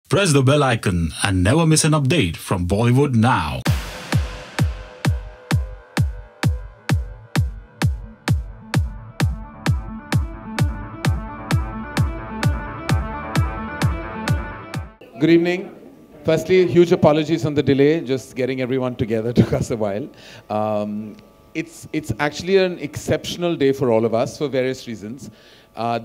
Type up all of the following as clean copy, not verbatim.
Press the bell icon and never miss an update from Bollywood Now. Good evening. Firstly, huge apologies on the delay, just getting everyone together took us a while. It's actually an exceptional day for all of us for various reasons.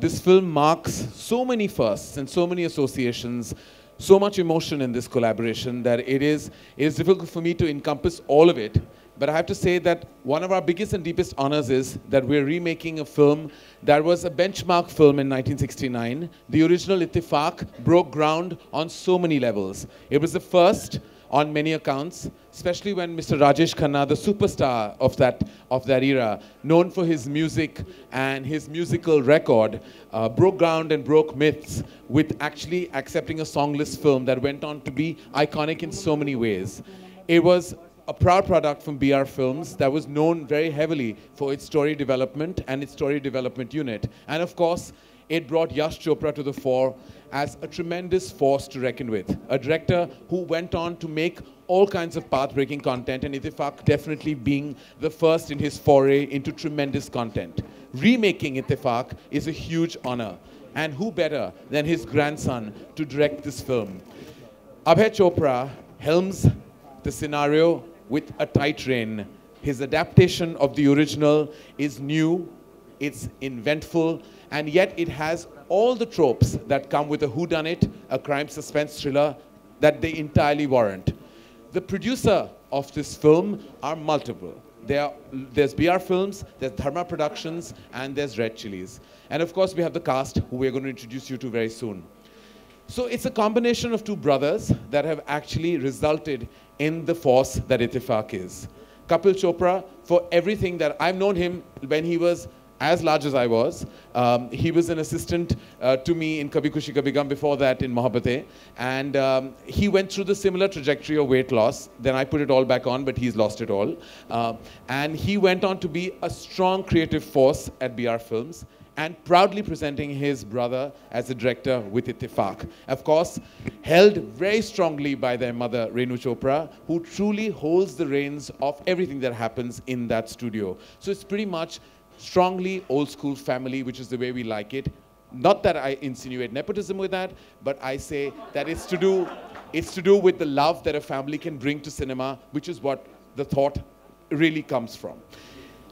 This film marks so many firsts and so many associations, so much emotion in this collaboration that it is difficult for me to encompass all of it. But I have to say that one of our biggest and deepest honors is that we're remaking a film that was a benchmark film in 1969. The original Ittifaq broke ground on so many levels. It was the first on many accounts, especially when Mr. Rajesh Khanna, the superstar of that era, known for his music and his musical record, broke ground and broke myths with actually accepting a songless film that went on to be iconic in so many ways. It was a proud product from BR Films that was known very heavily for its story development and its story development unit. And of course, it brought Yash Chopra to the fore as a tremendous force to reckon with. A director who went on to make all kinds of path-breaking content, and Ittifaq definitely being the first in his foray into tremendous content. Remaking Ittifaq is a huge honor. And who better than his grandson to direct this film? Abhay Chopra helms the scenario with a tight rein. His adaptation of the original is new, it's inventful, and yet it has all the tropes that come with a whodunit, a crime suspense thriller, that they entirely warrant. The producer of this film are multiple. There's BR Films, there's Dharma Productions, and there's Red Chillies. And of course, we have the cast, who we're going to introduce you to very soon. So it's a combination of two brothers that have actually resulted in the force that Ittifaq is. Kapil Chopra, for everything that I've known him when he was as large as I was. He was an assistant to me in Kabhi Khushi Kabhie Gham, before that in Mohabbatein. And he went through the similar trajectory of weight loss. Then I put it all back on, but he's lost it all. And he went on to be a strong creative force at BR Films, and proudly presenting his brother as a director with Ittifaq. Of course, held very strongly by their mother, Renu Chopra, who truly holds the reins of everything that happens in that studio. So it's pretty much strongly old school family, which is the way we like it. Not that I insinuate nepotism with that, but I say that it's to do with the love that a family can bring to cinema, which is what the thought really comes from.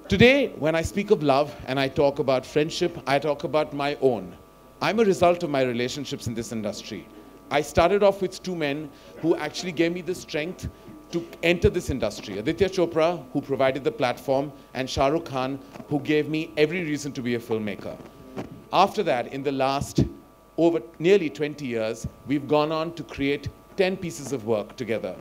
Today, when I speak of love and I talk about friendship, I talk about my own. I'm a result of my relationships in this industry. I started off with two men who actually gave me the strength to enter this industry. Aditya Chopra, who provided the platform, and Shah Rukh Khan, who gave me every reason to be a filmmaker. After that, in the last over nearly 20 years, we've gone on to create 10 pieces of work together.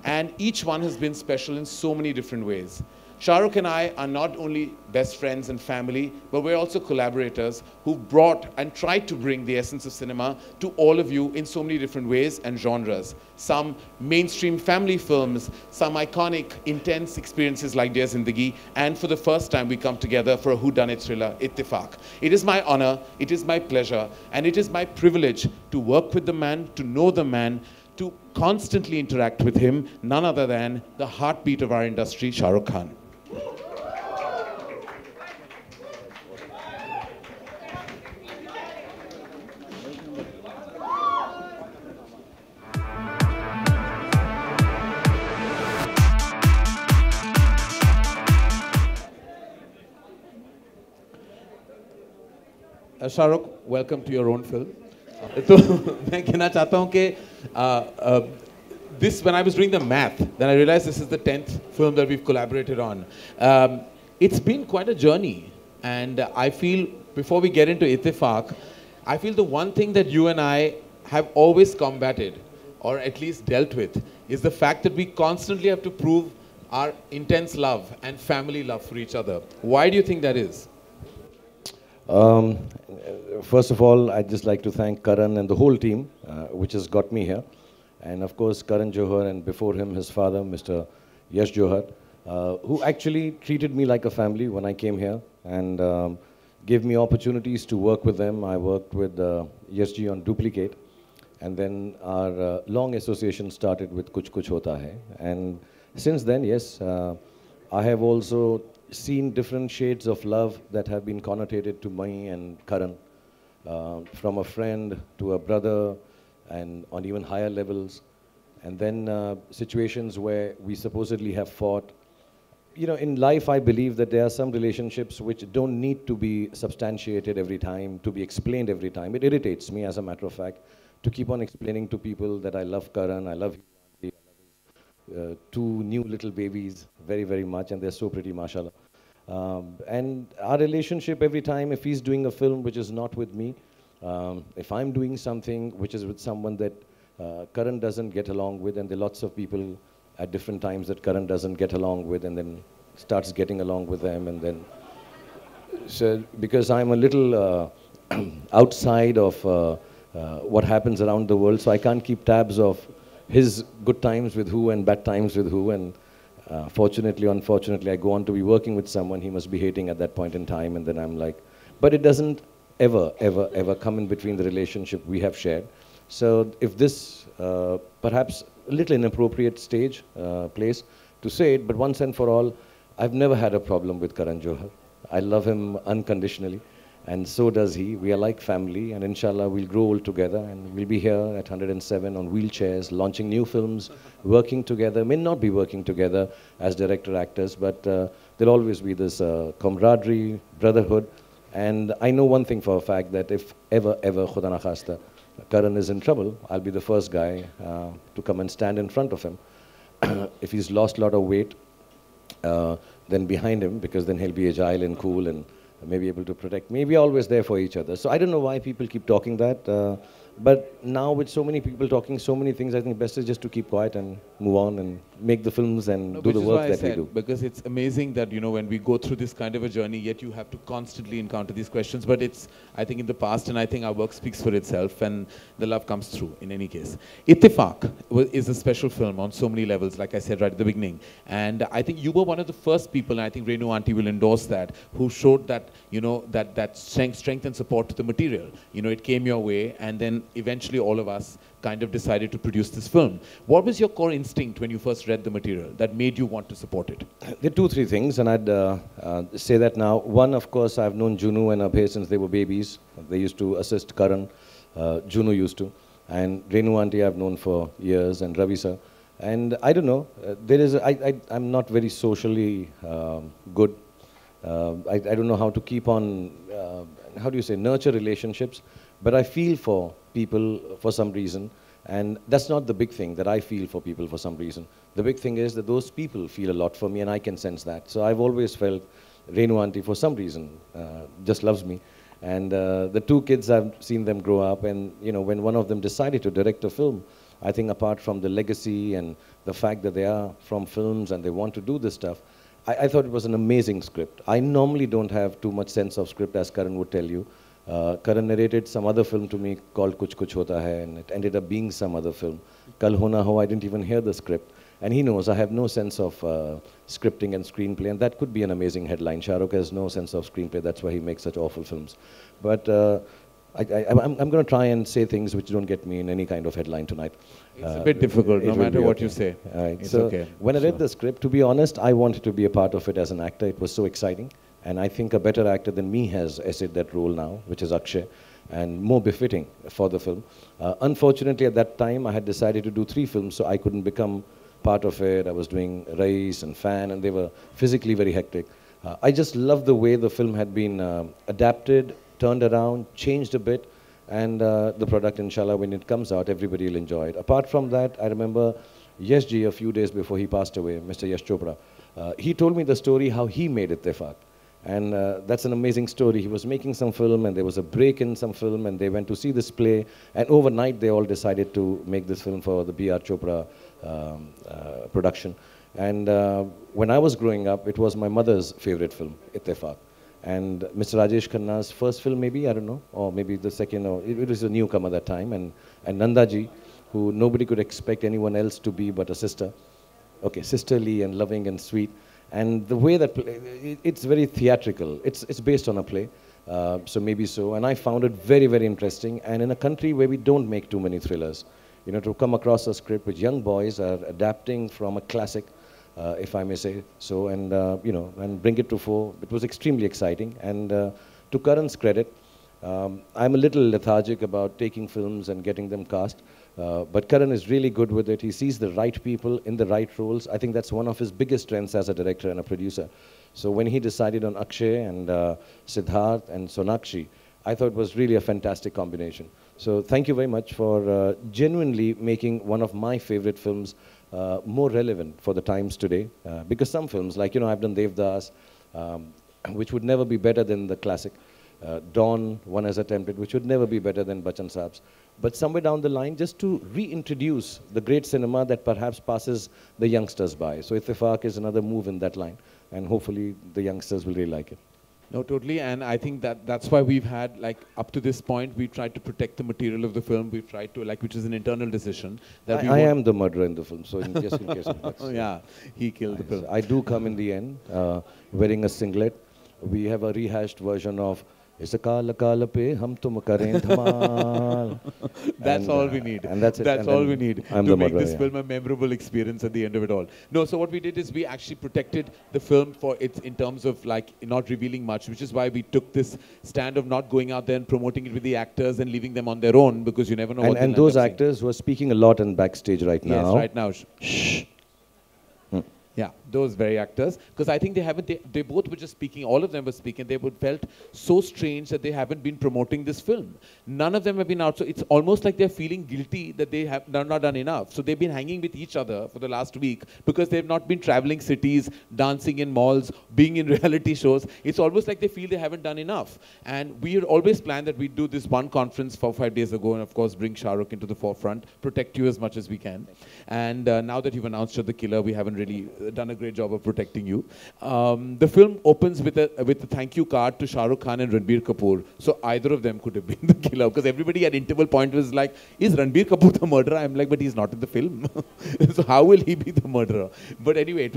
And each one has been special in so many different ways. Shah Rukh and I are not only best friends and family, but we're also collaborators who brought and tried to bring the essence of cinema to all of you in so many different ways and genres. Some mainstream family films, some iconic, intense experiences like Dear Zindagi, and for the first time we come together for a whodunit thriller, Ittifaq. It is my honor, it is my pleasure, and it is my privilege to work with the man, to know the man, to constantly interact with him, none other than the heartbeat of our industry, Shah Rukh Khan. Shah Rukh, welcome to your own film. तो मैं कहना चाहता हूँ कि this, when I was doing the math, then I realized this is the 10th film that we've collaborated on. It's been quite a journey, and I feel, before we get into Ittifaq, I feel the one thing that you and I have always combated, or at least dealt with, is the fact that we constantly have to prove our intense love and family love for each other. Why do you think that is? First of all, I'd just like to thank Karan and the whole team, which has got me here. And of course, Karan Johar, and before him, his father, Mr. Yash Johar, who actually treated me like a family when I came here and gave me opportunities to work with them. I worked with Yash ji on Duplicate. And then our long association started with Kuch Kuch Hota Hai. And since then, yes, I have also seen different shades of love that have been connotated to me and Karan, from a friend to a brother, and on even higher levels. And then situations where we supposedly have fought. You know, in life, I believe that there are some relationships which don't need to be substantiated every time, to be explained every time. It irritates me, as a matter of fact, to keep on explaining to people that I love Karan, I love you, two new little babies very, very much, and they're so pretty, mashallah. And our relationship every time, if he's doing a film which is not with me, if I'm doing something which is with someone that Karan doesn't get along with, and there are lots of people at different times that Karan doesn't get along with, and then starts getting along with them, and then, so because I'm a little outside of what happens around the world, so I can't keep tabs of his good times with who and bad times with who, and fortunately, unfortunately, I go on to be working with someone he must be hating at that point in time, and then I'm like, but it doesn't ever, ever, ever come in between the relationship we have shared. So if this, perhaps a little inappropriate stage, place to say it, but once and for all, I've never had a problem with Karan Johar. I love him unconditionally, and so does he. We are like family, and inshallah we'll grow old together, and we'll be here at 107 on wheelchairs, launching new films, working together. May not be working together as director-actors, but there'll always be this camaraderie, brotherhood. And I know one thing for a fact, that if ever, Khuda na khasta, Karan is in trouble, I'll be the first guy to come and stand in front of him. If he's lost a lot of weight, then behind him, because then he'll be agile and cool and maybe able to protect me. We're always there for each other. So I don't know why people keep talking that. But now with so many people talking so many things, I think best is just to keep quiet and move on and make the films and do the work that we do. Because it's amazing that, you know, when we go through this kind of a journey, yet you have to constantly encounter these questions. But it's, I think, in the past, and I think our work speaks for itself, and the love comes through in any case. Ittifaq is a special film on so many levels, like I said right at the beginning. And I think you were one of the first people, and I think Renu Auntie will endorse that, who showed that, you know, that strength and support to the material. You know, it came your way, and then eventually all of us kind of decided to produce this film. What was your core instinct when you first read the material that made you want to support it? There are two, three things, and I'd say that now. One, of course, I've known Junu and Abhay since they were babies. They used to assist Karan. Junu used to. And Renu Auntie I've known for years, and Ravi sir. And I don't know, I'm not very socially good. I don't know how to keep on, how do you say, nurture relationships. But I feel for people for some reason, and that's not the big thing, that I feel for people for some reason. The big thing is that those people feel a lot for me, and I can sense that. So I've always felt Renu Auntie, for some reason, just loves me. And the two kids, I've seen them grow up, and you know, when one of them decided to direct a film, I think apart from the legacy and the fact that they are from films and they want to do this stuff, I thought it was an amazing script. I normally don't have too much sense of script, as Karan would tell you. Karan narrated some other film to me called Kuch Kuch Hota Hai, and it ended up being some other film. Kal Ho Na Ho, I didn't even hear the script. And he knows I have no sense of scripting and screenplay, and that could be an amazing headline. Shah Rukh has no sense of screenplay, that's why he makes such awful films. But I'm going to try and say things which don't get me in any kind of headline tonight. It's a bit difficult, no matter what you say. Right. It's so okay. When I read the script, to be honest, I wanted to be a part of it as an actor. It was so exciting. And I think a better actor than me has essayed that role now, which is Akshay, and more befitting for the film. Unfortunately, at that time, I had decided to do 3 films, so I couldn't become part of it. I was doing Rais and Fan, and they were physically very hectic. I just loved the way the film had been adapted, turned around, changed a bit, and the product, inshallah, when it comes out, everybody will enjoy it. Apart from that, I remember Yash Ji, a few days before he passed away, Mr. Yash Chopra, he told me the story how he made Ittifaq. And that's an amazing story. He was making some film, and there was a break in some film, and they went to see this play. And overnight, they all decided to make this film for the B.R. Chopra production. And when I was growing up, it was my mother's favorite film, Ittifaq. And Mr. Rajesh Khanna's first film, maybe, I don't know, or maybe the second, or it was a newcomer that time. And Nanda Ji, who nobody could expect anyone else to be but a sister. Okay, sisterly and loving and sweet. And the way that it's very theatrical. It's based on a play, So maybe so. And I found it very, very interesting. And in a country where we don't make too many thrillers, you know, to come across a script which young boys are adapting from a classic, if I may say so, and you know, and bring it to fore, it was extremely exciting. And to Karan's credit, I'm a little lethargic about taking films and getting them cast. But Karan is really good with it. He sees the right people in the right roles. I think that's one of his biggest strengths as a director and a producer. So when he decided on Akshay and Siddharth and Sonakshi, I thought it was really a fantastic combination. So thank you very much for genuinely making one of my favorite films more relevant for the times today. Because some films, like, you know, I've done Devdas, which would never be better than the classic. Dawn, one has attempted, which would never be better than Bachchan Saab's. But somewhere down the line, just to reintroduce the great cinema that perhaps passes the youngsters by. So Ittifaq is another move in that line. And hopefully the youngsters will really like it. No, totally, and I think that's why we've had, like, up to this point, we've tried to protect the material of the film. We've tried to, like, which is an internal decision. That I am the murderer in the film, so just in case. Oh yeah, he killed the film. I do come in the end, wearing a singlet. We have a rehashed version of "Is kaala kaala pe hum tum karen dhamal." That's all we need. And that's it. That's all we need to make this film a memorable experience at the end of it all. No, so what we did is we actually protected the film for its, in terms of, like, not revealing much, which is why we took this stand of not going out there and promoting it with the actors and leaving them on their own, because you never know what. And those actors who are speaking a lot in backstage right now. Yes, right now. Shh. Yeah, those very actors, because I think they both were just speaking, all of them were speaking, they would felt so strange that they haven't been promoting this film. None of them have been out, so it's almost like they're feeling guilty that they have not done enough. So they've been hanging with each other for the last week because they've not been traveling cities, dancing in malls, being in reality shows. It's almost like they feel they haven't done enough. And we had always planned that we'd do this one conference 4 or 5 days ago and of course bring Shah Rukh into the forefront, protect you as much as we can. And now that you've announced you're the killer, we haven't really done a great job of protecting you. The film opens with a thank you card to Shah Rukh Khan and Ranbir Kapoor. So either of them could have been the killer, because everybody at interval point was like, is Ranbir Kapoor the murderer? I'm like, but he's not in the film. So how will he be the murderer? But anyway,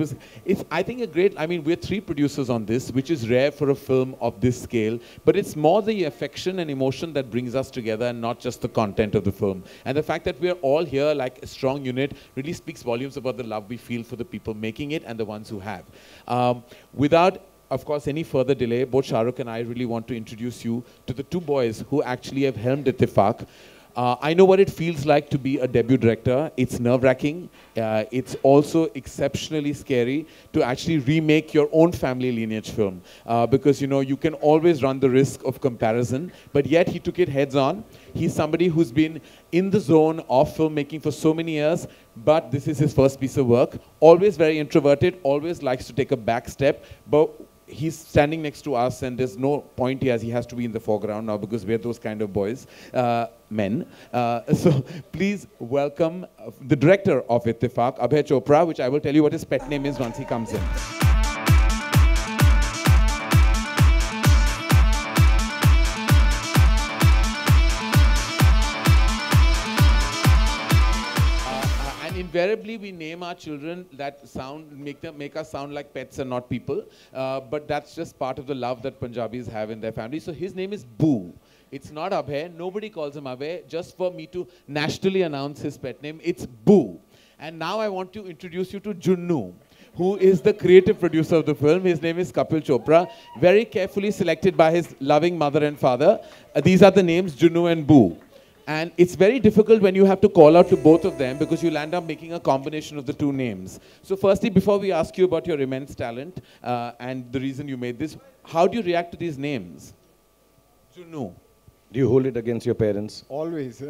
it's I think a great, I mean, we're 3 producers on this, which is rare for a film of this scale, but it's more the affection and emotion that brings us together and not just the content of the film. And the fact that we're all here like a strong unit really speaks volumes about the love we feel for the people making it and the ones who have. Without, of course, any further delay, both Shah Rukh and I really want to introduce you to the 2 boys who actually have helmed Ittifaq. I know what it feels like to be a debut director. It's nerve-wracking. It's also exceptionally scary to actually remake your own family lineage film. Because, you know, you can always run the risk of comparison, but yet he took it heads on. He's somebody who's been in the zone of filmmaking for so many years, but this is his first piece of work. Always very introverted, always likes to take a back step, but he's standing next to us and there's no point he has to be in the foreground now because we're those kind of boys, men. So please welcome the director of Ittifaq, Abhay Chopra, which I will tell you what his pet name is once he comes in. Invariably, we name our children that make us sound like pets and not people. But that's just part of the love that Punjabis have in their family. So his name is Boo. It's not Abhay. Nobody calls him Abhay. Just for me to nationally announce his pet name, it's Boo. And now I want to introduce you to Junnu, who is the creative producer of the film. His name is Kapil Chopra, very carefully selected by his loving mother and father. These are the names, Junnu and Boo. And it's very difficult when you have to call out to both of them because you'll end up making a combination of the 2 names. So firstly, before we ask you about your immense talent and the reason you made this, how do you react to these names? Junnu. Do you hold it against your parents? Always,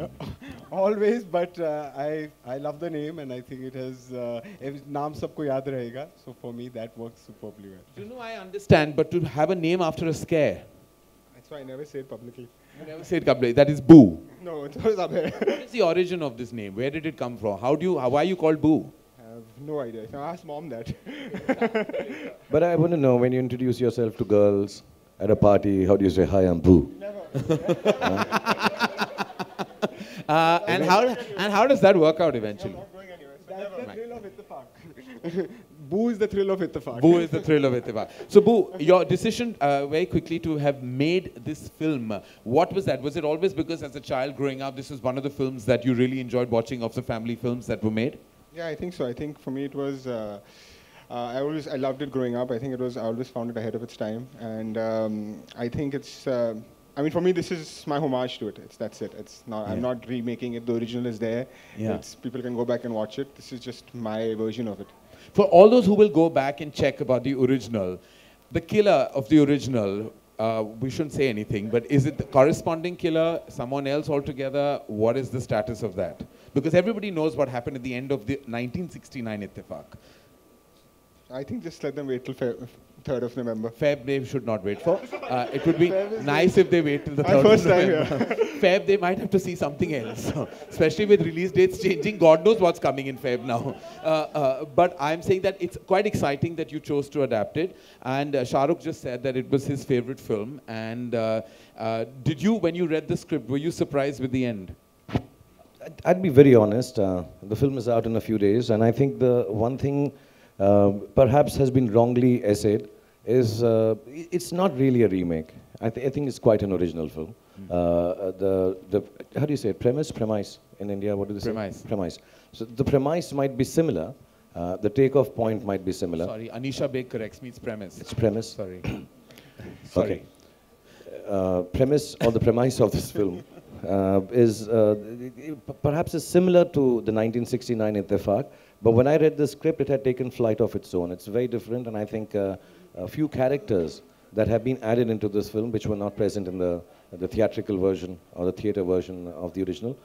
always. But I love the name and I think it has naam sabko yaad rahega. So for me that works superbly well. Junnu, I understand, but to have a name after a scare. That's why I never say it publicly. You never say it publicly. That is Boo. No, it was Abhay. What is the origin of this name? Where did it come from? Why are you called Boo? I have no idea. So I asked mom that. But I want to know, when you introduce yourself to girls at a party, how do you say, hi, I'm Boo? Never. And how does that work out eventually? I'm not going anywhere. So that's the thrill of Ittifaq. Boo is the thrill of Ittifaq. Boo is the thrill of Ittifaq. So Boo, your decision very quickly to have made this film, what was that? Was it always because as a child growing up, this was one of the films that you really enjoyed watching of the family films that were made? Yeah, I think so. I think for me it was, I loved it growing up. I think I always found it ahead of its time. And I think it's, I mean, for me, this is my homage to it. That's it. It's not, I'm not remaking it. The original is there. Yeah. People can go back and watch it. This is just my version of it. For all those who will go back and check about the original, the killer of the original, we shouldn't say anything, but is it the corresponding killer, someone else altogether? What is the status of that? Because everybody knows what happened at the end of the 1969 Ittifaq. I think just let them wait till 3rd of November. Feb they should not wait for. It would be nice if they wait till the 3rd of November. Feb they might have to see something else. Especially with release dates changing. God knows what's coming in Feb now. But I'm saying that it's quite exciting that you chose to adapt it. And Shah Rukh just said that it was his favorite film. And did you, when you read the script, were you surprised with the end? I'd be very honest. The film is out in a few days, and I think the one thing perhaps has been wrongly essayed is it's not really a remake. I think it's quite an original film. The how do you say it? Premise in India. What do they say? Premise. So the premise might be similar. The takeoff point might be similar. Sorry, Anisha Beg corrects me. It's premise. It's premise. Sorry. Okay. Premise or the premise of this film is perhaps is similar to the 1969 Ittifaq, but when I read the script, it had taken flight of its own. It's very different, and I think a few characters that have been added into this film, which were not present in the theatrical version or the theater version of the original,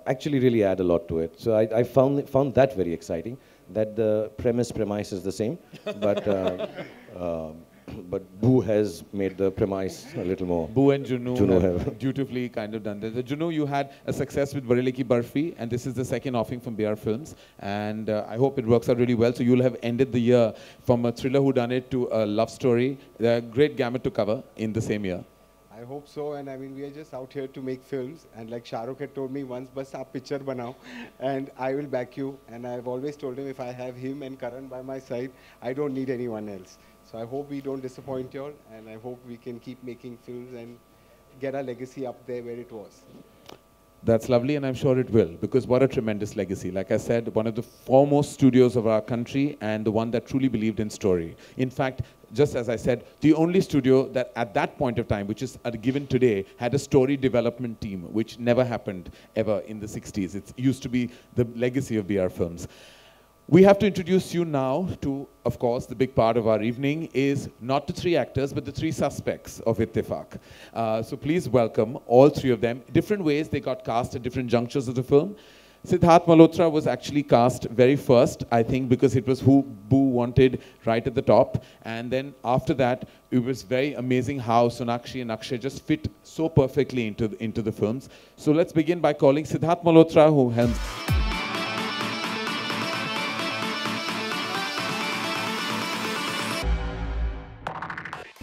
actually really add a lot to it. So I found that very exciting, that the premise is the same, but Boo has made the premise a little more. Boo and Juno have dutifully kind of done this. Juno, you had a success with Bareli Ki Barfi, and this is the second offering from BR Films, and I hope it works out really well. So you'll have ended the year from a thriller whodunit to a love story. A great gamut to cover in the same year. I hope so, and I mean, we are just out here to make films, and like Shah Rukh had told me once, bas aap picture banao, and I will back you, and I've always told him if I have him and Karan by my side, I don't need anyone else. So I hope we don't disappoint you all, and I hope we can keep making films and get our legacy up there where it was. That's lovely, and I'm sure it will, because what a tremendous legacy. Like I said, one of the foremost studios of our country and the one that truly believed in story. In fact, just as I said, the only studio that at that point of time, which is given today, had a story development team, which never happened ever in the 60s. It used to be the legacy of BR Films. We have to introduce you now to, of course, the big part of our evening is not the three actors, but the three suspects of Ittifaq. So please welcome all three of them. Different ways they got cast at different junctures of the film. Sidharth Malhotra was actually cast very first, I think, because it was who Boo wanted right at the top. And then after that, it was very amazing how Sonakshi and Akshay just fit so perfectly into the films. So let's begin by calling Sidharth Malhotra, who helms.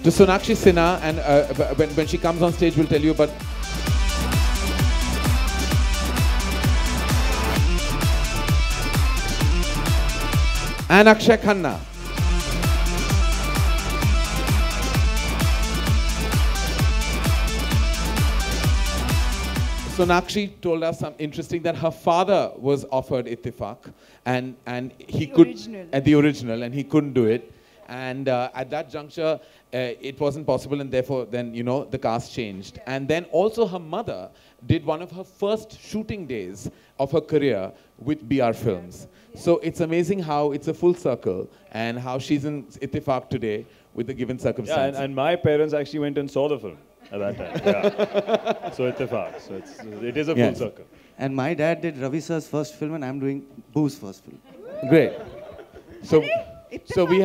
To Sonakshi Sinha, and when she comes on stage, we'll tell you about. And Akshay Khanna. Sonakshi told us something interesting, that her father was offered Ittifaq, and he at the original, and he couldn't do it. And at that juncture, it wasn't possible, and therefore then, you know, the cast changed. Yeah. And then also her mother did one of her first shooting days of her career with BR Films. Yeah. So it's amazing how it's a full circle, and how she's in Ittifaq today with the given circumstance. Yeah, and my parents actually went and saw the film at that time. Yeah. So Ittifaq. So it is a full circle. And my dad did Ravi sir's first film, and I'm doing Boo's first film. Great. So we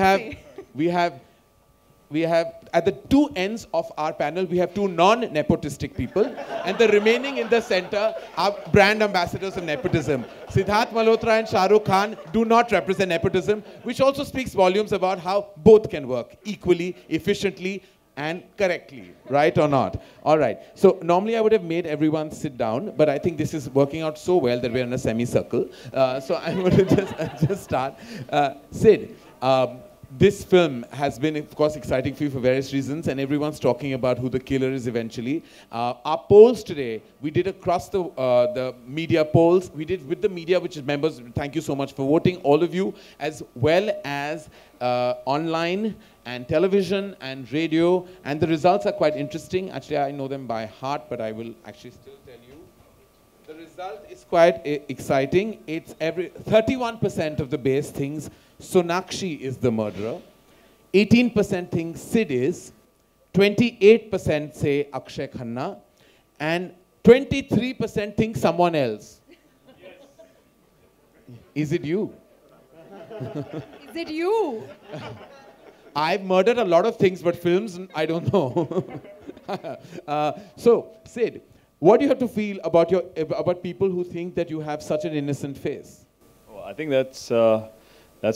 have at the two ends of our panel, we have two non-nepotistic people, and the remaining in the center are brand ambassadors of nepotism. Sidharth Malhotra and Shah Rukh Khan do not represent nepotism, which also speaks volumes about how both can work equally, efficiently, and correctly, right or not? All right. So normally I would have made everyone sit down, but I think this is working out so well that we're in a semicircle. So I'm going to just start. Sid. This film has been, of course, exciting for you for various reasons, and everyone's talking about who the killer is eventually. Our polls today, we did across the media polls. We did with the media, which is members. Thank you so much for voting, all of you, as well as online and television and radio. And the results are quite interesting. Actually, I know them by heart, but I will actually still tell you. The result is quite exciting. It's 31% of the base thinks Sonakshi is the murderer. 18% think Sid is. 28% say Akshay Khanna. And 23% think someone else. Yes. Is it you? Is it you? I've murdered a lot of things, but films, I don't know. So, Sid, what do you have to feel about people who think that you have such an innocent face? Oh, I think that's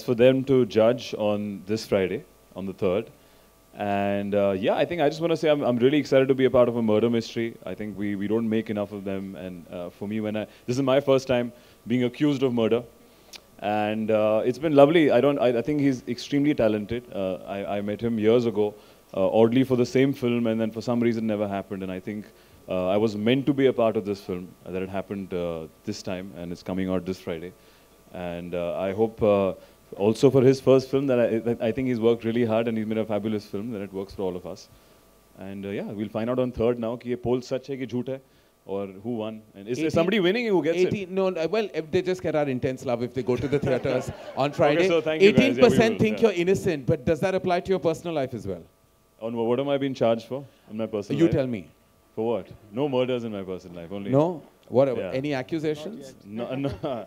for them to judge on this Friday, on the 3rd. And yeah, I think I just want to say I'm really excited to be a part of a murder mystery. I think we don't make enough of them. And for me, this is my first time being accused of murder. And it's been lovely. I think he's extremely talented. I met him years ago, oddly for the same film, and then for some reason never happened. And I think I was meant to be a part of this film, that it happened this time, and it's coming out this Friday. And I hope also for his first film that I think he's worked really hard and he's made a fabulous film, that it works for all of us. And yeah, we'll find out on 3rd now कि ये poll सच है कि झूठ है, or who won. And is there somebody winning who gets 18, it? No, well, if they just get our intense love if they go to the theatres on Friday. Okay, so thank you 18% guys. Yeah, think you're innocent, but does that apply to your personal life as well? On what am I being charged for in my personal life? You tell me. For what? No murders in my personal life. Only. No? What? Yeah. Any accusations? No.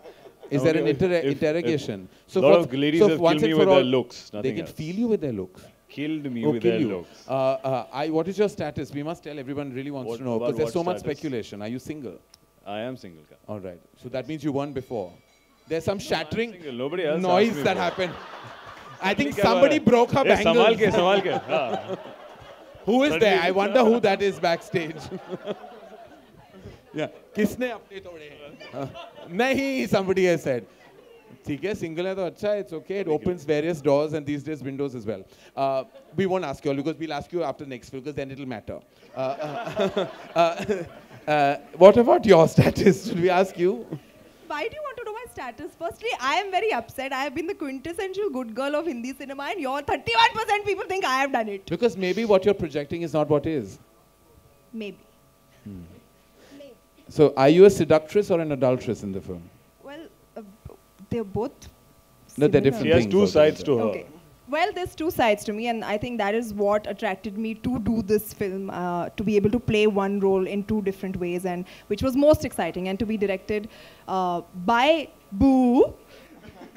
Is there an interrogation? So a lot of ladies have killed me with their looks. They can feel you with their looks. Killed me with their looks. What is your status? We must tell everyone really wants to know, because there's so much speculation. Are you single? I am single. All right. So that means you won before. There's some shattering Nobody else noise that happened. I think somebody broke her bangles. Samal ke. Who is there? I wonder who that is backstage. Yeah. किसने अपने तोड़े? नहीं, somebody has said. ठीक है, single है तो अच्छा, it's okay. It opens various doors and these days windows as well. We won't ask you all because we'll ask you after next film because then it'll matter. What about your status? Should we ask you? Why do you want to know my status? Firstly, I am very upset. I have been the quintessential good girl of Hindi cinema, and your 31% people think I have done it. Because maybe what you're projecting is not what is. Maybe. Maybe. So, are you a seductress or an adulteress in the film? Well, they're both. No, they're different. She has things two sides to her. Okay. Well, there's two sides to me, and I think that is what attracted me to do this film, to be able to play one role in two different ways, and which was most exciting, and to be directed by Boo.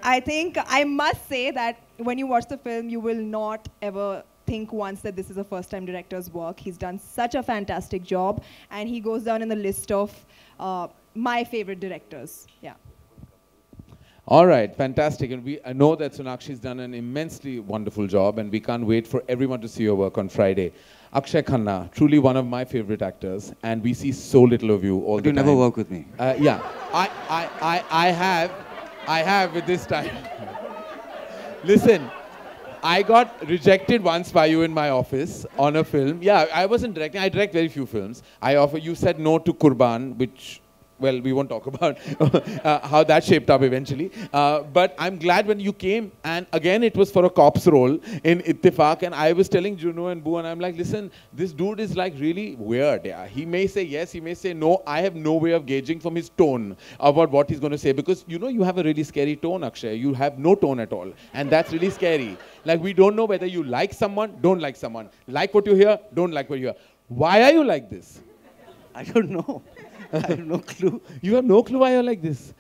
I think I must say that when you watch the film, you will not ever think once that this is a first-time director's work. He's done such a fantastic job, and he goes down in the list of my favorite directors. Yeah. All right, fantastic. And I know that Sonakshi's done an immensely wonderful job, and we can't wait for everyone to see your work on Friday. Akshay Khanna, truly one of my favorite actors, and we see so little of you all the time. You never work with me. Yeah, I have with this time. Listen, I got rejected once by you in my office on a film. Yeah, I wasn't directing. I direct very few films. You said no to Kurban, which... Well, we won't talk about how that shaped up eventually. But I'm glad when you came, and again, it was for a cop's role in Ittifaq, and I was telling Juno and Boo, and I'm like, listen, this dude is like really weird. Yeah. He may say yes, he may say no. I have no way of gauging from his tone about what he's going to say, because you know you have a really scary tone, Akshay. You have no tone at all, and that's really scary. Like, we don't know whether you like someone, don't like someone. Like what you hear, don't like what you hear. Why are you like this? I don't know. I have no clue. You have no clue why you're like this.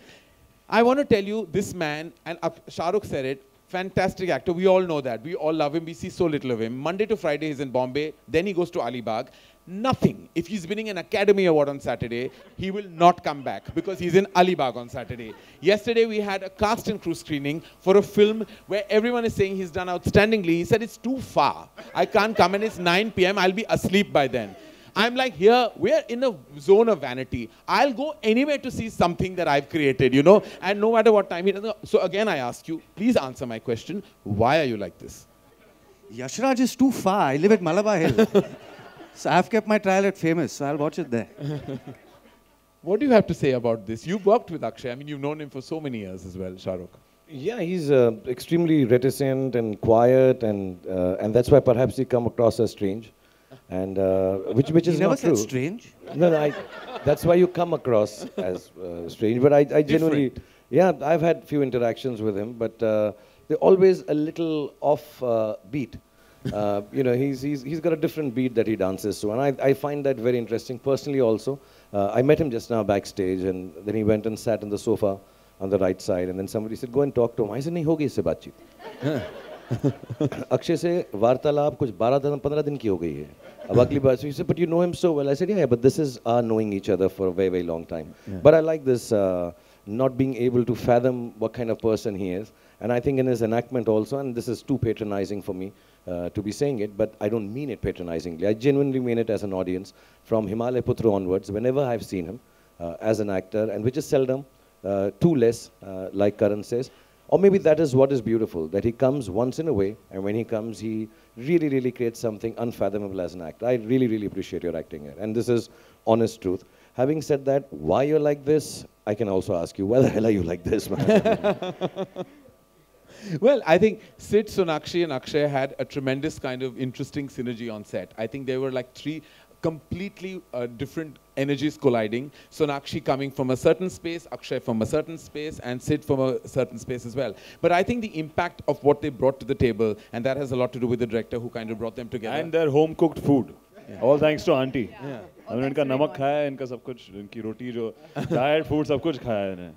I want to tell you, this man, and Shah Rukh said it, fantastic actor. We all know that. We all love him. We see so little of him. Monday to Friday, he's in Bombay. Then he goes to Alibag. Nothing. If he's winning an Academy Award on Saturday, he will not come back because he's in Alibag on Saturday. Yesterday, we had a cast and crew screening for a film where everyone is saying he's done outstandingly. He said, it's too far. I can't come, and it's 9 p.m. I'll be asleep by then. I'm like, here, we're in a zone of vanity. I'll go anywhere to see something that I've created, you know, and no matter what time he doesn't. So again, I ask you, please answer my question. Why are you like this? Yashraj is too far. I live at Malabar Hill. So I've kept my trial at Famous, so I'll watch it there. What do you have to say about this? You've worked with Akshay. I mean, you've known him for so many years as well, Shah Rukh. Yeah, he's extremely reticent and quiet, and that's why perhaps he come across as strange, and which is never not said true. strange. No, that's why you come across as strange. But I genuinely, yeah, I've had few interactions with him, but they're always a little off beat. You know, he's got a different beat that he dances to, and I find that very interesting personally also. I met him just now backstage, and then he went and sat on the sofa on the right side, and then somebody said, go and talk to him. I said, नहीं होगी इससे बातचीत. अक्षय से वार्तालाप कुछ 12-15 दिन की हो गई है. अब अगली बार, he said, but you know him so well. I said, yeah, but this is our knowing each other for a very, very long time. Yeah. But I like this not being able to fathom what kind of person he is. And I think in his enactment also, and this is too patronizing for me to be saying it, but I don't mean it patronizingly. I genuinely mean it as an audience. From Himalaya Putra onwards, whenever I've seen him as an actor, and which is seldom, too less, like Karan says, or maybe that is what is beautiful, that he comes once in a way, and when he comes, he really, really creates something unfathomable as an actor. I really, really appreciate your acting here, and this is honest truth. Having said that, why you're like this, I can also ask you, why the hell are you like this, man? Well, I think Sid, Sonakshi and Akshay had a tremendous kind of interesting synergy on set. I think there were like three completely different energies colliding. Sonakshi coming from a certain space, Akshay from a certain space, and Sid from a certain space as well. But I think the impact of what they brought to the table, and that has a lot to do with the director who kind of brought them together. And their home-cooked food. Yeah. All thanks to auntie. Yeah. हमने इनका नमक खाया है, इनका सब कुछ, इनकी रोटी जो diet food सब कुछ खाया है इन्हें.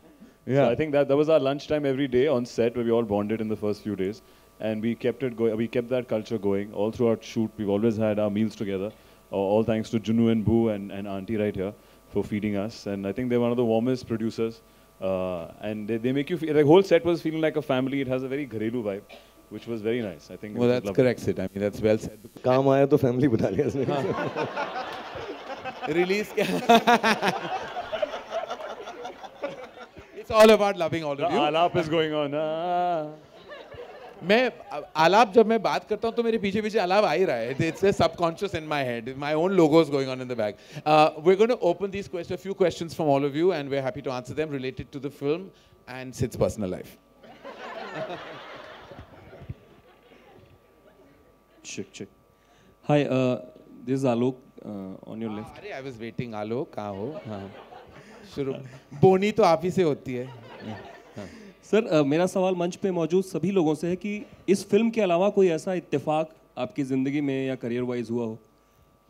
Yeah. So I think that was our lunchtime every day on set where we all bonded in the first few days, and we kept it going. We kept that culture going all throughout shoot. We've always had our meals together. All thanks to Junu and Boo and auntie right here for feeding us. And I think they're one of the warmest producers. And they make you feel, the whole set was feeling like a family. It has a very Gharelu vibe, which was very nice. I think. Well, that's correct, Sid. I mean, that's well said. काम आया तो family बना लिया इसने. Release. It's all about loving all of you. Alap is going on. मैं आलाप जब मैं बात करता हूँ तो मेरे पीछे पीछे आलाप आ ही रहा है. It's a subconscious in my head. My own logos going on in the back. We're going to open these questions, a few questions from all of you, and we're happy to answer them related to the film and Sid's personal life. Check. Hi, this is Alok on your left. अरे I was waiting. आलोक कहाँ हो? हाँ. शुरू. बोनी तो आप ही से होती है. सर मेरा सवाल मंच पे मौजूद सभी लोगों से है कि इस फिल्म के अलावा कोई ऐसा इत्तेफाक आपकी ज़िंदगी में या करियर वाइज हुआ हो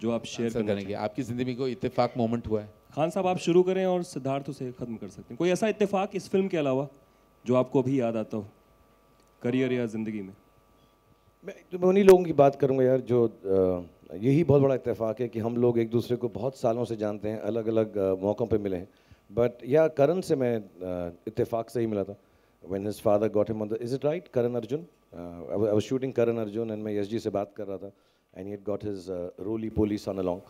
जो आप शेयर करेंगे. आपकी ज़िंदगी में कोई इत्तेफाक मोमेंट हुआ है? खान साहब आप शुरू करें और सिद्धार्थ से ख़त्म कर सकते हैं. कोई ऐसा इत्तेफाक इस फिल्म के अलावा जो आपको अभी याद आता हो करियर या ज़िंदगी में? मैं उन्हीं लोगों की बात करूँगा यार जो यही बहुत बड़ा इत्तेफाक है कि हम लोग एक दूसरे को बहुत सालों से जानते हैं, अलग अलग मौक़ों पे मिले हैं. बट या करण से मैं इत्तेफाक से ही मिला था. When his father got him on the, is it right, Karan Arjun? I was shooting Karan Arjun and मैं यश जी से बात कर रहा था, and he had got his roly-poly son along,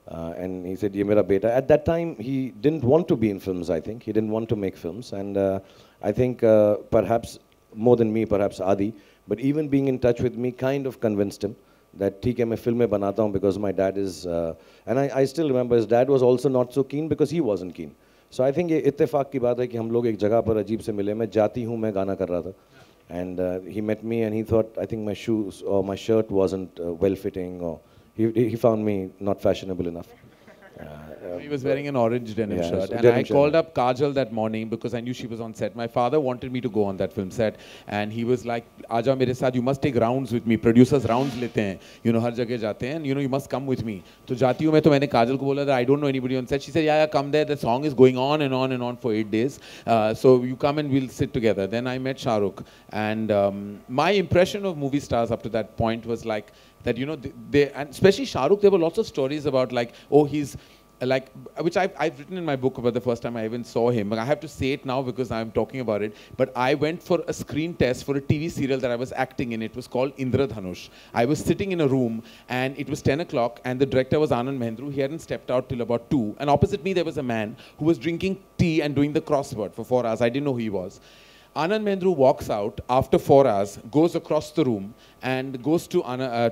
and he said, ये मेरा बेटा. At that time, he didn't want to be in films, I think. He didn't want to make films, and I think perhaps more than me, perhaps Adi, but even being in touch with me kind of convinced him that ठीक है मैं फिल्में बनाता हूँ because my dad is, and I still remember his dad was also not so keen because he wasn't keen. So I think ये इत्तेफाक की बात है कि हम लोग एक जगह पर अजीब से मिले. मैं जाती हूँ मैं गाना कर रहा था, and he met me and he thought I think my shoes or my shirt wasn't well fitting, or he found me not fashionable enough. He was wearing an orange denim shirt, and I called up Kajal that morning because I knew she was on set. My father wanted me to go on that film set, and he was like, "Aja mere saath, you must take rounds with me. Producers rounds lete hain, you know, हर जगह जाते हैं, and you know, you must come with me." तो जाती हूँ मैं तो मैंने काजल को बोला that I don't know anybody on set. She said, "Yeah, come there. The song is going on and on and on for 8 days. So you come and we'll sit together." Then I met Shah Rukh, and my impression of movie stars up to that point was like that, you know, and especially Shah Rukh, there were lots of stories about like, oh, he's like, which I've written in my book about the first time I even saw him. I have to say it now because I'm talking about it. But I went for a screen test for a TV serial that I was acting in. It was called Indradhanush. I was sitting in a room and it was 10 o'clock and the director was Anand Mahendru. He hadn't stepped out till about 2. And opposite me there was a man who was drinking tea and doing the crossword for 4 hours. I didn't know who he was. Anand Mahendru walks out after 4 hours, goes across the room and goes to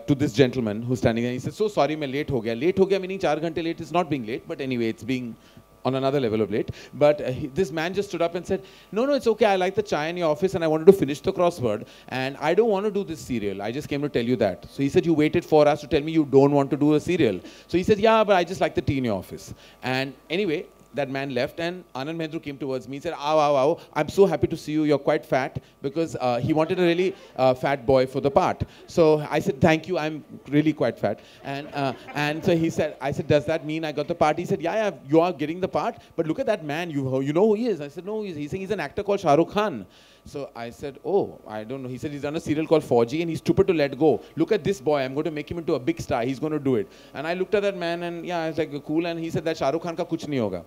this gentleman who's standing there. He says, "So sorry, I'm late ho gaya." Late ho gaya meaning 4 ghante late is not being late, but anyway, it's being on another level of late. But this man just stood up and said, "No, no, it's okay. I like the chai in your office and I wanted to finish the crossword and I don't want to do this serial. I just came to tell you that." So he said, "You waited 4 hours to tell me you don't want to do a serial." So he said, "Yeah, but I just like the tea in your office." And anyway, that man left and Anand Mahendru came towards me and said, "Ow, ow, ow, I'm so happy to see you. You're quite fat," because he wanted a really fat boy for the part. So I said, "Thank you. I'm really quite fat." And so he said, I said, "Does that mean I got the part?" He said, yeah, you are getting the part. But look at that man. You know who he is?" I said, "No, he's saying he's an actor called Shah Rukh Khan." So I said, "Oh, I don't know." He said, "He's done a serial called 4G and he's stupid to let go. Look at this boy. I'm going to make him into a big star. He's going to do it." And I looked at that man and yeah, I was like, cool. And he said that Shah Rukh Khan ka kuch nahi hoga.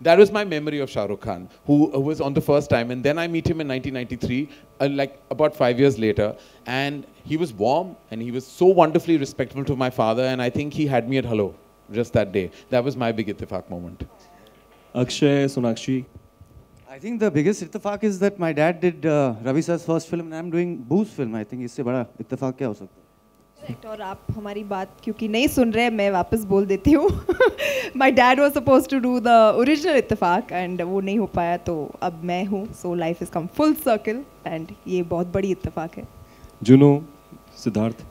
That was my memory of Shah Rukh Khan, who was on the first time. And then I meet him in 1993, like about 5 years later. And he was warm and he was so wonderfully respectful to my father. And I think he had me at hello just that day. That was my big ittifaq moment. Akshay, Sonakshi. I think the biggest ittifaq is that my dad did Ravi sir's first film and I'm doing Boo's film. I think इससे बड़ा ittifaq क्या हो सकता है? Correct. और आप हमारी बात क्योंकि नहीं सुन रहे मैं वापस बोल देती हूँ. My dad was supposed to do the original ittifaq and वो नहीं हो पाया तो अब मैं हूँ. So life has come full circle and ये बहुत बड़ी ittifaq है. Juno, Siddharth.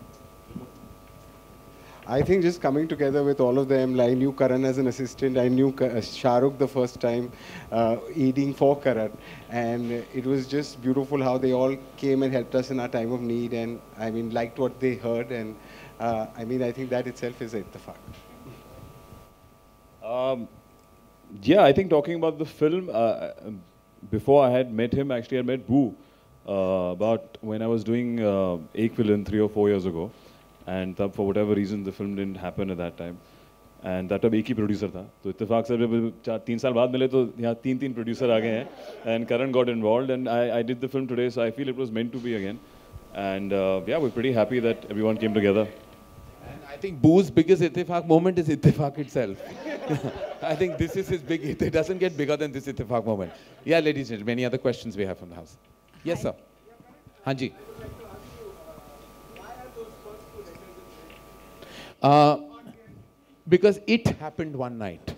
I think just coming together with all of them, like I knew Karan as an assistant, I knew Shah Rukh the first time eating for Karan, and it was just beautiful how they all came and helped us in our time of need, and I mean liked what they heard, and I mean I think that itself is ittifaq. Yeah, I think talking about the film, before I had met him, actually I met Boo about when I was doing Ek Villain 3 or 4 years ago. And for whatever reason, the film didn't happen at that time. And that time एक ही producer था. तो इत्तेफाक से 3 साल बाद मिले तो यहाँ 3 producer आ गए हैं. And Karan got involved and I did the film today, so I feel it was meant to be again. And yeah, we're pretty happy that everyone came together. And I think Boo's biggest ittifaq moment is ittifaq itself. I think this is his big, it doesn't get bigger than this ittifaq moment. Yeah, ladies and gentlemen, any other questions we have from the house? Yes, sir. Hanji. Because it happened one night.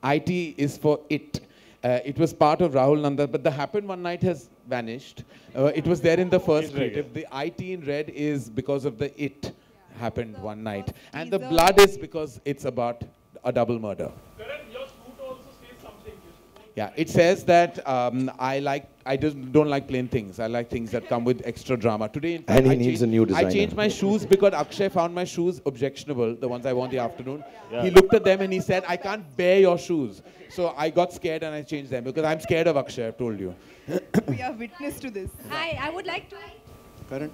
IT is for it. It was part of Rahul Nanda, but the happened one night has vanished. It was there in the first creative. The IT in red is because of the it happened one night. And the blood is because it's about a double murder. Yeah, it says that I just don't like plain things. I like things that come with extra drama. Today, in fact, and he needs a new designer. I changed my shoes because Akshay found my shoes objectionable, the ones I wore in the afternoon. Yeah. He looked at them and he said, "I can't bear your shoes." So I got scared and I changed them because I'm scared of Akshay, I've told you. We are witness to this. I would like to... Karan?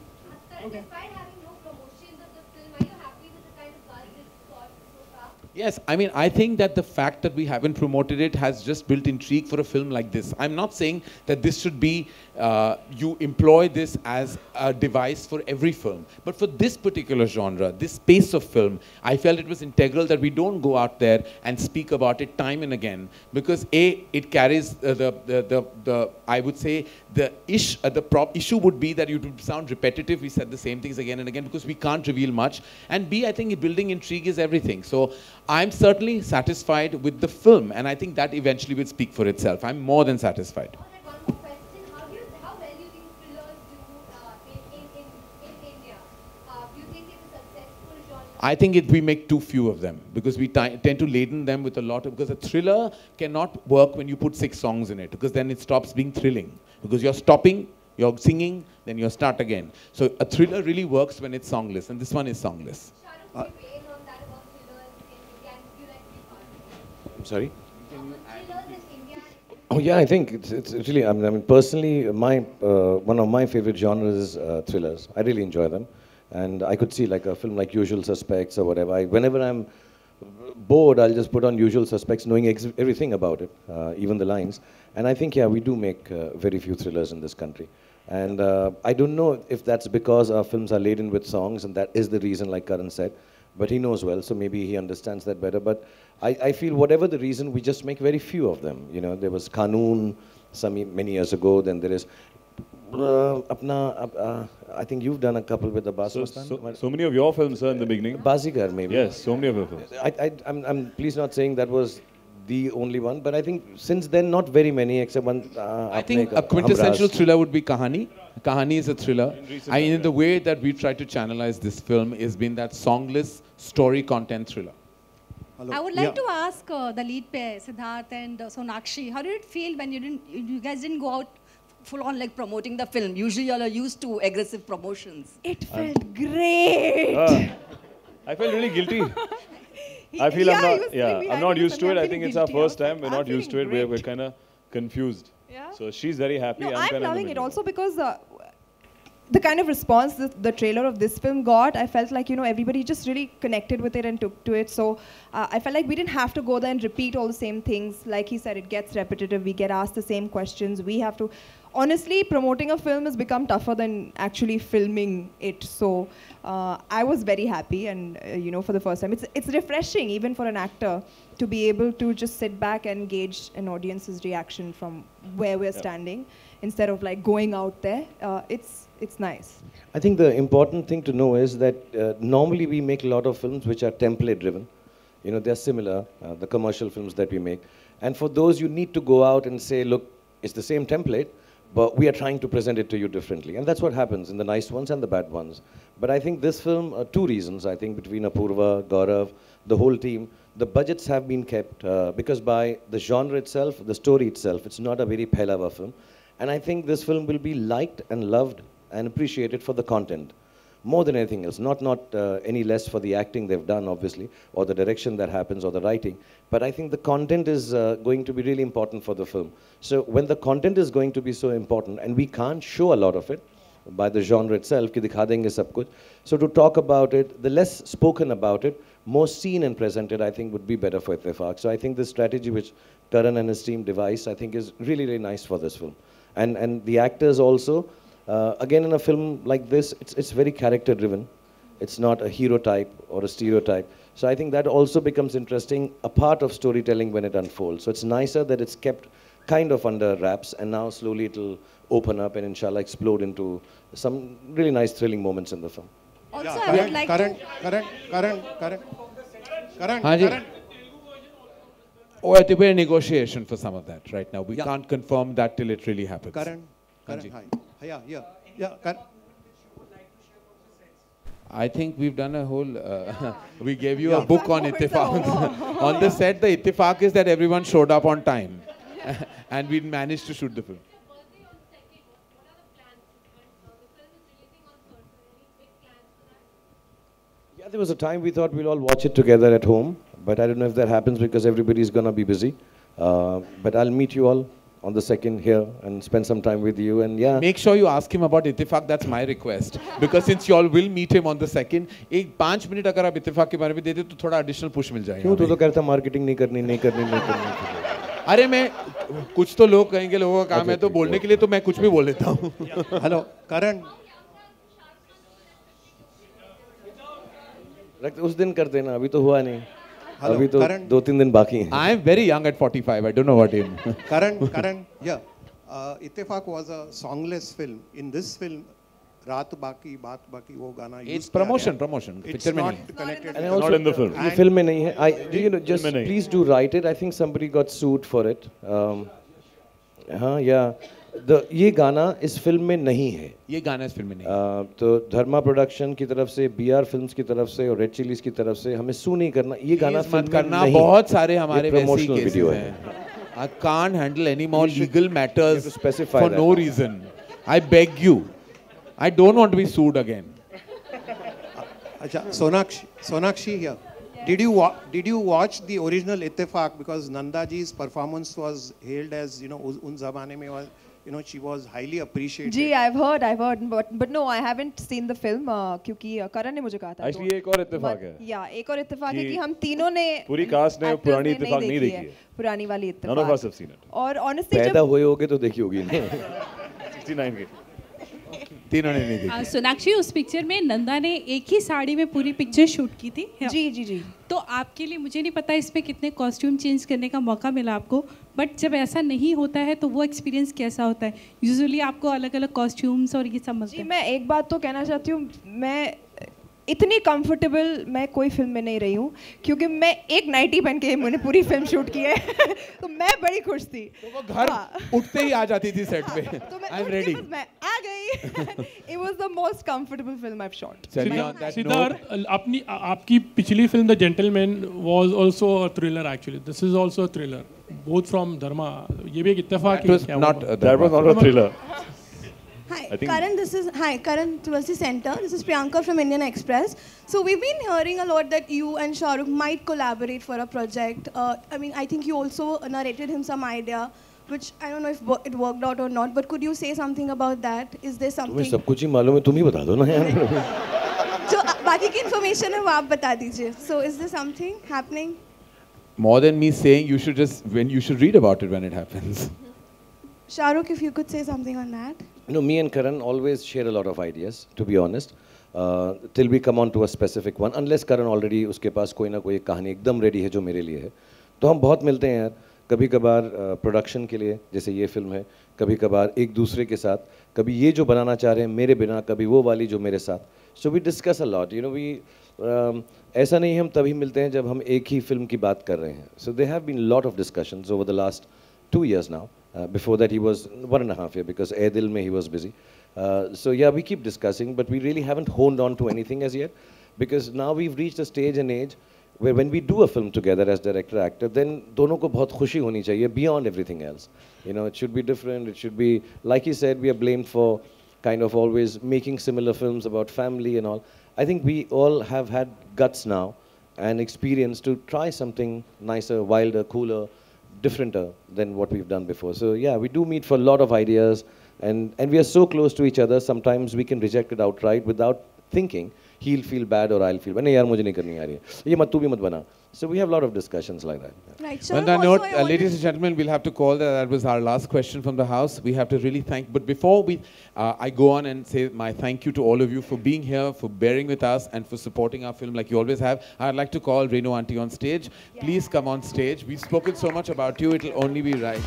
Okay. Despite having no promotions of the film, are you happy with the kind of buzz it's got so far? Yes, I mean, I think that the fact that we haven't promoted it has just built intrigue for a film like this. I'm not saying that this should be, you employ this as a device for every film. But for this particular genre, this space of film, I felt it was integral that we don't go out there and speak about it time and again. Because A, it carries I would say, the issue would be that it would sound repetitive. We said the same things again and again because we can't reveal much. And B, I think building intrigue is everything. So I'm certainly satisfied with the film, and I think that eventually will speak for itself. I'm more than satisfied. One more question. How well do you think thrillers do in India? Do you think it's a successful genre? I think we make too few of them because we tend to laden them with a lot of, because a thriller cannot work when you put 6 songs in it, because then it stops being thrilling. Because you're stopping, you're singing, then you start again. So a thriller really works when it's songless, and this one is songless. I'm sorry? Oh yeah, I think it's really, I mean personally, one of my favorite genres is thrillers. I really enjoy them. And I could see like a film like Usual Suspects or whatever. Whenever I'm bored, I'll just put on Usual Suspects, knowing everything about it, even the lines. And I think, yeah, we do make very few thrillers in this country. And I don't know if that's because our films are laden with songs, and that is the reason, like Karan said. But he knows well, so maybe he understands that better. But I feel whatever the reason, we just make very few of them. You know, there was Qanun many years ago, then there is I think you've done a couple with Abbas Mustan. So many of your films, sir, in the beginning. Bazigar, maybe. Yes, so many of your films. I'm please not saying that was the only one, but I think since then, not very many, except one. I think a quintessential thriller would be Kahani. Kahani is a thriller. In the way that we've tried to channelize this film has been that songless story content thriller. Hello. I would like to ask the lead pair, Siddharth and Sonakshi, how did it feel when you guys didn't go out full on like promoting the film? Usually you all are used to aggressive promotions. It felt great. I felt really guilty. I feel I'm not used to it. I think it's our first time. We're not used to it. We're kind of confused. Yeah. So she's very happy. No, I'm loving it also because the kind of response the trailer of this film got, I felt like, everybody just really connected with it and took to it. So I felt like we didn't have to go there and repeat all the same things. Like he said, it gets repetitive. We get asked the same questions. We have to... Honestly, promoting a film has become tougher than actually filming it. So I was very happy, and for the first time, it's refreshing even for an actor to be able to just sit back and gauge an audience's reaction from where we're standing instead of like going out there. It's nice. I think the important thing to know is that normally we make a lot of films which are template driven. They're similar, the commercial films that we make. And for those, you need to go out and say, look, it's the same template, but we are trying to present it to you differently. And that's what happens in the nice ones and the bad ones. But I think this film, two reasons, I think, between Apurva, Gaurav, the whole team, the budgets have been kept because by the genre itself, the story itself, it's not a very pehlava film. And I think this film will be liked and loved and appreciated for the content, more than anything else. Not any less for the acting they've done, obviously, or the direction that happens, or the writing. But I think the content is going to be really important for the film. So when the content is going to be so important, and we can't show a lot of it by the genre itself, ki dikha denge sab kuch. So to talk about it, the less spoken about it, more seen and presented, I think would be better for Ittifaq. So I think the strategy which Karan and his team devised, I think is really, really nice for this film. And the actors also, again, in a film like this, it's very character driven. It's not a hero type or a stereotype. So I think that also becomes interesting, a part of storytelling when it unfolds. So it's nicer that it's kept kind of under wraps, and now slowly it'll open up and inshallah explode into some really nice thrilling moments in the film. Also, I would like Karan. Oh, I think we're in negotiation for some of that right now. We can't confirm that till it really happens. Karan, hi. Yeah. Karan. I think we've done a whole... we gave you a book on Ittifaq. On the set, the Ittifaq is that everyone showed up on time. And we managed to shoot the film. Yeah, there was a time we thought we'll all watch it together at home. But I don't know if that happens because everybody's going to be busy. But I'll meet you all on the 2nd here and spend some time with you. And yeah. Make sure you ask him about Ittifaq. That's my request. Because since you all will meet him on the 2nd, 5 minutes अगर आप Ittifaq के बारे में दे दे तो थोड़ा additional push मिल जाएगा. क्यों तो कहता marketing नहीं करनी. अरे मैं कुछ तो लोग कहेंगे लोगों का काम है तो बोलने के लिए तो मैं कुछ भी बोल लेता हूँ. Hello, Karan. उस दिन कर देना, अभी तो हुआ नहीं. अभी तो 2-3 दिन बाकी हैं. I am very young at 45. I don't know what him. Karan, yeah. Ittifaq was a songless film. In this film, Raat Baki, Baat Baki, वो गाना. It's promotion. It's not connected. And also, not in the film. ये film में नहीं है. Just please do write it. I think somebody got sued for it. ये गाना इस film में नहीं है. ये गाना इस फिल्म में नहीं है. तो धर्मा प्रोडक्शन की तरफ से, BR फिल्म्स की तरफ से और रेड चिलीज की तरफ से हमें सू नहीं करना. ये गाना फिल्म करना बहुत सारे हमारे वैसे केसेस हैं. I can't handle any more legal matters for no reason. I beg you. I don't want to be sued again. Sonakshi here. Did you watch the original Ittifaq? Because Nanda ji's performance was hailed as, उन ज़माने में she was highly appreciated. Ji, I've heard, but no, I haven't seen the film क्योंकि करण ने मुझे कहा था. Actually, एक और इत्तेफाक है. Yeah, एक और इत्तेफाक है कि हम तीनों ने पूरी कास्ट ने पुरानी इत्तेफाक नहीं देखी है. पुरानी वाली इत्तेफाक. None of us have seen it. और honestly पैदा हुए होगे तो देखी होगी. 69 के. तीनों ने नहीं देखी. सोनाक्षी, उस पिक्चर में नंदा ने एक ही साड़ी में पूरी पिक्चर शूट की थी. जी जी जी. तो आपके लिए मुझे नहीं पता इसमें कितने कॉस्ट्यूम चेंज करने का मौका मिला आपको, बट जब ऐसा नहीं होता है तो वो एक्सपीरियंस कैसा होता है? यूजुअली आपको अलग अलग कॉस्ट्यूम्स और ये सब मिलते हैं. मैं एक बात तो कहना चाहती हूँ, मैं इतनी कंफर्टेबल मैं कोई फिल्म में नहीं रही हूँ क्योंकि मैं एक नाइटी पहन के मैंने पूरी फिल्म शूट की है. तो मैं बड़ी खुश थी. तो वो घर उठते ही आ जाती थी सेट पे. I am ready. मैं आ गई. It was the most comfortable film I've shot. Siddharth, अपनी आपकी पिछली film the gentleman was also a thriller actually. This is also a thriller. Both from Dharma. ये भी एक इत्तेफाक है. That was not a thriller. Hi, Karan Tulsi Center. This is Priyanka from Indian Express. So we've been hearing a lot that you and Shah Rukh might collaborate for a project. I mean, I think you also narrated him some idea, which I don't know if it worked out or not. But could you say something about that? Is there something? तुम्हें सब कुछ ही मालूम है, तुम ही बता दो ना यार. जो बाकी की information है वो आप बता दीजिए. So is there something happening? More than me saying, you should read about it when it happens. Shah Rukh, if you could say something on that. Me and Karan always share a lot of ideas, to be honest, till we come on to a specific one. Unless Karan already उसके पास कोई ना कोई कहानी एकदम ready है जो मेरे लिए है, तो हम बहुत मिलते हैं यार. कभी कभार प्रोडक्शन के लिए, जैसे ये फिल्म है, कभी कभार एक दूसरे के साथ, कभी ये जो बनाना चाह रहे हैं मेरे बिना, कभी वो वाली जो मेरे साथ. So we discuss a lot. ऐसा नहीं हम तभी मिलते हैं जब हम एक ही फिल्म की बात कर रहे हैं. So there have been a lot of discussions over the last 2 years now. Before that he was 1.5 years because Ae Dil mein he was busy. So yeah, we keep discussing, but we really haven't honed on to anything as yet, because now we've reached a stage and age where when we do a film together as director actor, then दोनों को बहुत खुशी होनी चाहिए beyond everything else. It should be different. It should be, like you said, we are blamed for kind of always making similar films about family and all. I think we all have had guts now and experience to try something nicer, wilder, cooler, differenter than what we've done before. So yeah, we do meet for a lot of ideas, and we are so close to each other, sometimes we can reject it outright without thinking he'll feel bad or I'll feel bad. नहीं यार मुझे नहीं करनी आ रही है, ये मत तू भी मत बना. So we have a lot of discussions like that. Right. On that note, ladies and gentlemen, we'll have to call that was our last question from the house. We have to really thank, but before I go on and say my thank you to all of you for being here, for bearing with us, and for supporting our film like you always have. I'd like to call Renu Auntie on stage. Yeah. Please come on stage. We've spoken so much about you, it'll only be right.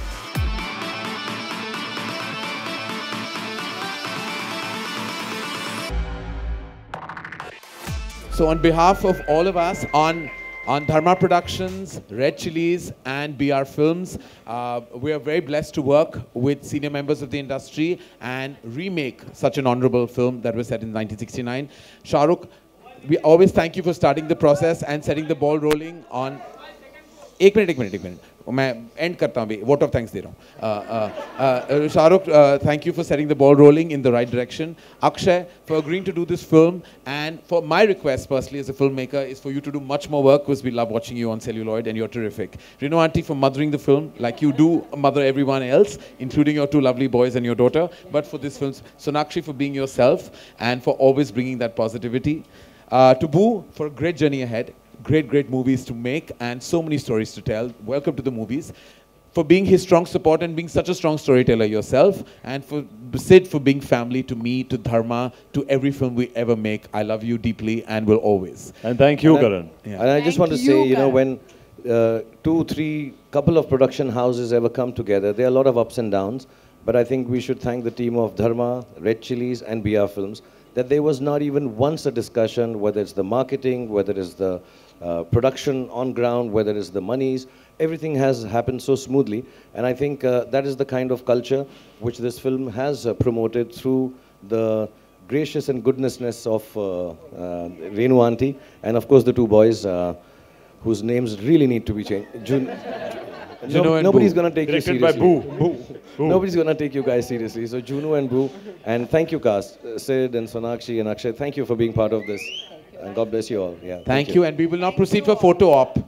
So on behalf of all of us, on Dharma Productions, Red Chillies and BR Films, we are very blessed to work with senior members of the industry and remake such an honorable film that was set in 1969. Shah Rukh, we always thank you for starting the process and setting the ball rolling on... एक minute मैं and करता हूँ, vote of thanks दे रहा हूँ. Shahrukh, thank you for setting the ball rolling in the right direction. Akshay, for agreeing to do this film, and for my request personally as a filmmaker is for you to do much more work, because we love watching you on celluloid and you're terrific. Renu Auntie for mothering the film like you do mother everyone else, including your 2 lovely boys and your daughter, but for this film. Sonakshi for being yourself and for always bringing that positivity. To Boo for a great journey ahead. Great movies to make and so many stories to tell. Welcome to the movies. For being his strong support and being such a strong storyteller yourself. And for Sid for being family to me, to Dharma, to every film we ever make. I love you deeply and will always. And thank you, Karan. Yeah. And I just want to say, when 2, 3 couple of production houses ever come together, there are a lot of ups and downs. But I think we should thank the team of Dharma, Red Chillies and BR Films, that there was not even once a discussion, whether it's the marketing, whether it's the production on ground, whether it's the monies, everything has happened so smoothly. And I think that is the kind of culture which this film has promoted through the gracious and goodnessness of Renu Auntie, and of course the 2 boys whose names really need to be changed. Nobody's going to take you seriously. Boo. Nobody's going to take you guys seriously. So Juno and Boo, and thank you cast, Sid and Sonakshi and Akshay, thank you for being part of this. And God bless you all. Yeah. Thank you. And we will now proceed for photo op.